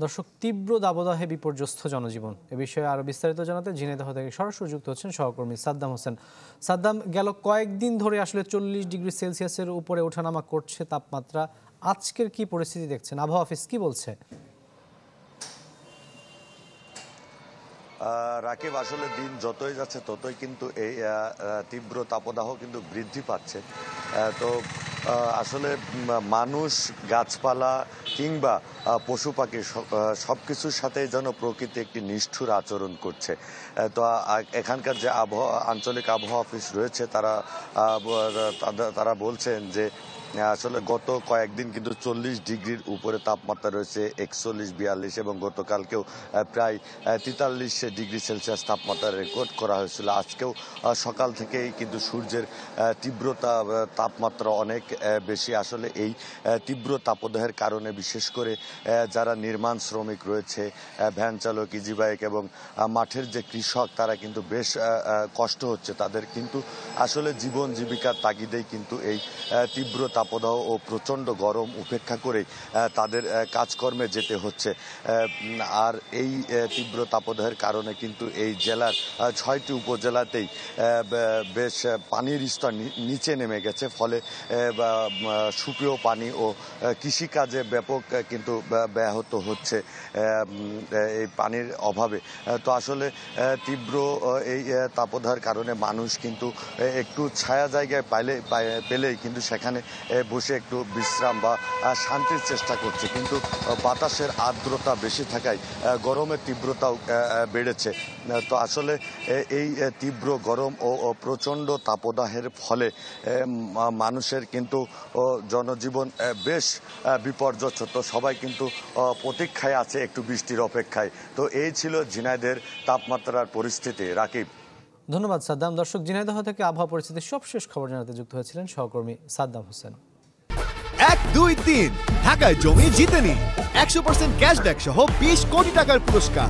দর্শক, তীব্র দাবদাহে বিপর্যস্ত জনজীবন। এ বিষয়ে আরো বিস্তারিত জানাতে ঝিনাইদহ থেকে সরাসরি যুক্ত হচ্ছেন সহকর্মী সাদ্দাম হোসেন। সাদ্দাম, গেল কয়েকদিন ধরে আসলে 40 ডিগ্রি সেলসিয়াসের উপরে ওঠানামা করছে তাপমাত্রা। আজকের কি পরিস্থিতি দেখছেন? আবহাওয়া অফিস কি বলছে? রাকিব, আসলে দিন যতই যাচ্ছে ততই কিন্তু এই তীব্র তাপদাহ কিন্তু বৃদ্ধি পাচ্ছে। তো আসলে মানুষ, গাছপালা কিংবা পশু পাখি সব কিছুর সাথেই যেন প্রকৃতি একটি নিষ্ঠুর আচরণ করছে। তো এখানকার যে আঞ্চলিক আবহাওয়া অফিস রয়েছে তারা বলছেন যে আসলে গত কয়েকদিন কিন্তু 40 ডিগ্রির উপরে তাপমাত্রা রয়েছে, 41, 42 এবং গতকালকেও প্রায় 43 ডিগ্রি সেলসিয়াস তাপমাত্রা রেকর্ড করা হয়েছিল। আজকেও সকাল থেকেই কিন্তু সূর্যের তাপমাত্রা অনেক বেশি। আসলে এই তীব্র তাপদাহের কারণে বিশেষ করে যারা নির্মাণ শ্রমিক রয়েছে, ভ্যান চালক, ইজি বাইক এবং মাঠের যে কৃষক, তারা কিন্তু বেশ কষ্ট হচ্ছে তাদের। কিন্তু আসলে জীবন জীবিকার তাগিদেই কিন্তু এই তীব্র তাপদাহ ও প্রচণ্ড গরম উপেক্ষা করে তাদের কাজকর্মে যেতে হচ্ছে। আর এই তীব্র তাপদাহের কারণে কিন্তু এই জেলার 6টি উপজেলাতেই বেশ পানির স্তর নিচে নেমে গেছে। ফলে সুপেয় পানি ও কৃষিকাজে ব্যাপক কিন্তু ব্যাহত হচ্ছে এই পানির অভাবে। তো আসলে তীব্র এই তাপদাহের কারণে মানুষ কিন্তু একটু ছায়া জায়গায় পেলেই কিন্তু সেখানে বসে একটু বিশ্রাম বা শান্তির চেষ্টা করছে। কিন্তু বাতাসের আর্দ্রতা বেশি থাকায় গরমের তীব্রতাও বেড়েছে। তো আসলে এই তীব্র গরম ও প্রচণ্ড তাপদাহের ফলে মানুষের কিন্তু জনজীবন বেশ বিপর্যস্ত। তো সবাই কিন্তু প্রতীক্ষায় আছে একটু বৃষ্টির অপেক্ষায়। তো এই ছিল ঝিনাইদহের তাপমাত্রার পরিস্থিতি। রাকিব, ধন্যবাদ সাদ্দাম। দর্শক, ঝিনাইদহ থেকে আবহাওয়া পরিস্থিতির সবশেষ খবর জানাতে যুক্ত হয়েছিলেন সহকর্মী সাদ্দাম হোসেন। 1, 2, 3 ঢাকায় জমি জিতে নিন 100% ক্যাশব্যাক সহ 20 কোটি টাকার পুরস্কার।